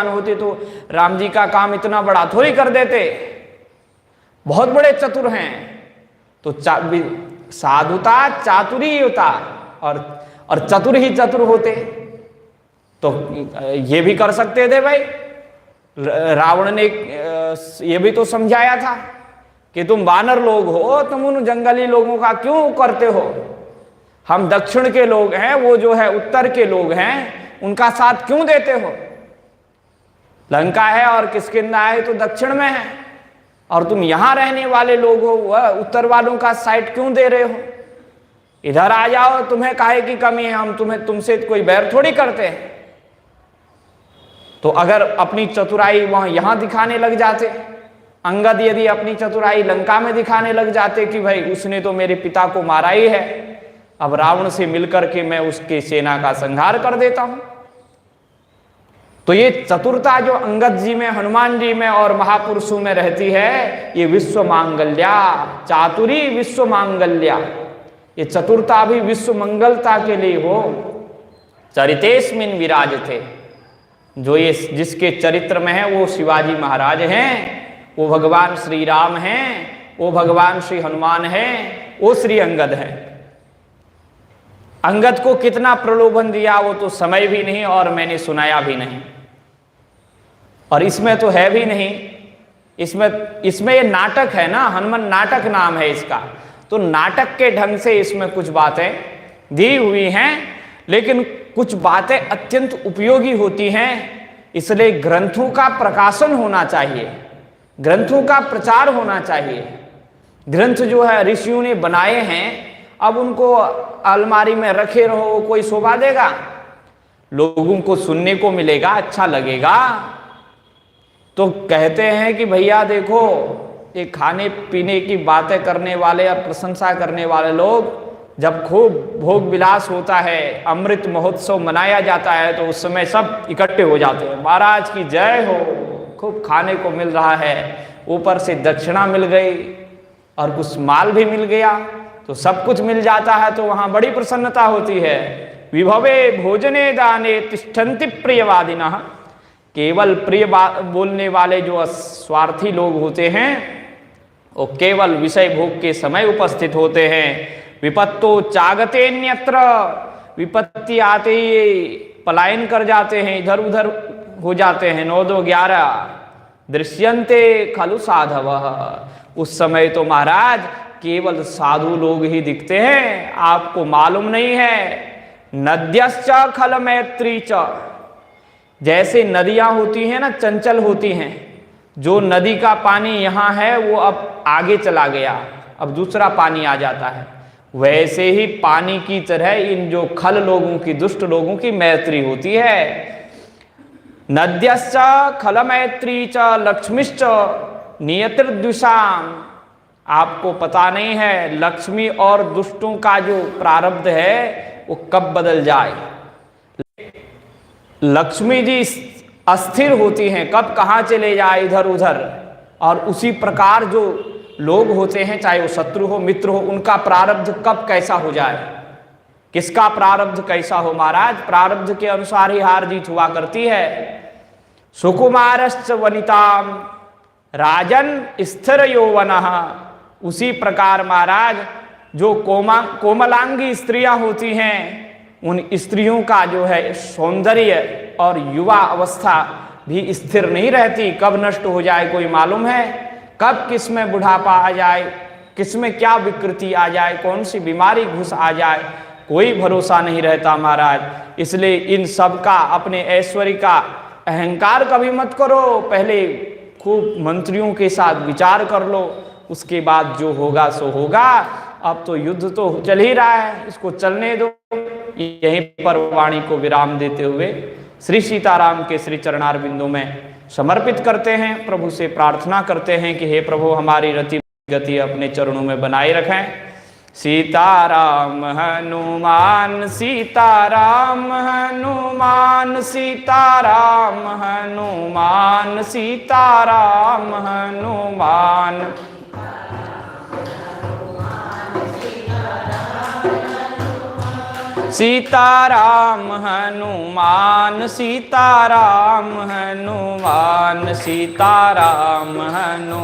होते तो राम जी का काम इतना बड़ा थोड़ी कर देते, बहुत बड़े चतुर हैं। तो साधुता चातुरी होता और चतुर ही चतुर होते तो ये भी कर सकते थे भाई। रावण ने ये भी तो समझाया था कि तुम वानर लोग हो, तुम उन जंगली लोगों का क्यों करते हो, हम दक्षिण के लोग हैं, वो जो है उत्तर के लोग हैं, उनका साथ क्यों देते हो। लंका है और किष्किंधा है तो दक्षिण में है, और तुम यहां रहने वाले लोग हो, वह उत्तर वालों का साइड क्यों दे रहे हो। इधर आ जाओ, तुम्हें काहे की कमी है, हम तुमसे कोई बैर थोड़ी करते हैं। तो अगर अपनी चतुराई वहां यहां दिखाने लग जाते, अंगद यदि अपनी चतुराई लंका में दिखाने लग जाते कि भाई उसने तो मेरे पिता को मारा ही है, अब रावण से मिलकर के मैं उसके सेना का संहार कर देता हूं। तो ये चतुरता जो अंगद जी में, हनुमान जी में और महापुरुषों में रहती है, ये विश्व मांगल्या, चातुरी विश्व मांगल्या, ये चतुरता भी विश्व मंगलता के लिए हो। चरितेस्मिन विराजते, जो ये जिसके चरित्र में है वो शिवाजी महाराज हैं, वो भगवान श्री राम हैं, वो भगवान श्री हनुमान हैं, वो श्री अंगद हैं। अंगद को कितना प्रलोभन दिया वो तो समय भी नहीं और मैंने सुनाया भी नहीं, और इसमें तो है भी नहीं। इसमें ये नाटक है ना, हनुमान नाटक नाम है इसका, तो नाटक के ढंग से इसमें कुछ बातें दी हुई हैं, लेकिन कुछ बातें अत्यंत उपयोगी होती हैं। इसलिए ग्रंथों का प्रकाशन होना चाहिए, ग्रंथों का प्रचार होना चाहिए। ग्रंथ जो है ऋषियों ने बनाए हैं, अब उनको अलमारी में रखे रहो, कोई शोभा देगा, लोगों को सुनने को मिलेगा, अच्छा लगेगा। तो कहते हैं कि भैया देखो, ये खाने पीने की बातें करने वाले और प्रशंसा करने वाले लोग, जब खूब भोग विलास होता है, अमृत महोत्सव मनाया जाता है, तो उस समय सब इकट्ठे हो जाते हैं, महाराज की जय हो, खूब खाने को मिल रहा है, ऊपर से दक्षिणा मिल गई और कुछ माल भी मिल गया, तो सब कुछ मिल जाता है, तो वहां बड़ी प्रसन्नता होती है। विभवे भोजने दाने तिष्ठन्ति प्रियवादिनः, केवल प्रिय बोलने वाले जो स्वार्थी लोग होते हैं, वो केवल विषय भोग के समय उपस्थित होते हैं। विपत्तो चागतेन्यत्र, विपत्ति आते ही पलायन कर जाते हैं, इधर उधर हो जाते हैं। 9-2-11 दृश्यन्ते खलु साधवः, उस समय तो महाराज केवल साधु लोग ही दिखते हैं, आपको मालूम नहीं है। नद्यश्च खल मैत्री च, जैसे नदियां होती हैं ना, चंचल होती हैं, जो नदी का पानी यहाँ है वो अब आगे चला गया, अब दूसरा पानी आ जाता है, वैसे ही पानी की तरह इन जो खल लोगों की, दुष्ट लोगों की मैत्री होती है। नद्यश्च खल मैत्री च लक्ष्मीश्च नियतिर्द्विषाम, आपको पता नहीं है लक्ष्मी और दुष्टों का जो प्रारब्ध है वो कब बदल जाए। लक्ष्मी जी अस्थिर होती हैं, कब कहाँ चले जाए इधर उधर, और उसी प्रकार जो लोग होते हैं, चाहे वो शत्रु हो मित्र हो, उनका प्रारब्ध कब कैसा हो जाए। किसका प्रारब्ध कैसा हो महाराज, प्रारब्ध के अनुसार ही हार जीत हुआ करती है। सुकुमारश्च वनिताम राजन स्थिर यौवनः, उसी प्रकार महाराज जो कोमलांगी स्त्रियां होती हैं, उन स्त्रियों का जो है सौंदर्य और युवा अवस्था भी स्थिर नहीं रहती, कब नष्ट हो जाए कोई मालूम है, कब किस में बुढ़ापा आ जाए, किस में क्या विकृति आ जाए, कौन सी बीमारी घुस आ जाए, कोई भरोसा नहीं रहता महाराज। इसलिए इन सब का, अपने ऐश्वर्य का अहंकार कभी मत करो, पहले खूब मंत्रियों के साथ विचार कर लो, उसके बाद जो होगा सो होगा। अब तो युद्ध तो चल ही रहा है, इसको चलने दो। यहीं पर वाणी को विराम देते हुए श्री सीताराम के श्री चरणार बिंदु में समर्पित करते हैं। प्रभु से प्रार्थना करते हैं कि हे प्रभु, हमारी रति गति अपने चरणों में बनाए रखें। सीताराम हनुमान सीताराम हनुमान सीताराम हनुमान सीताराम हनुमान। सीताराम हनुमान सीताराम हनुमान सीताराम हनुमान।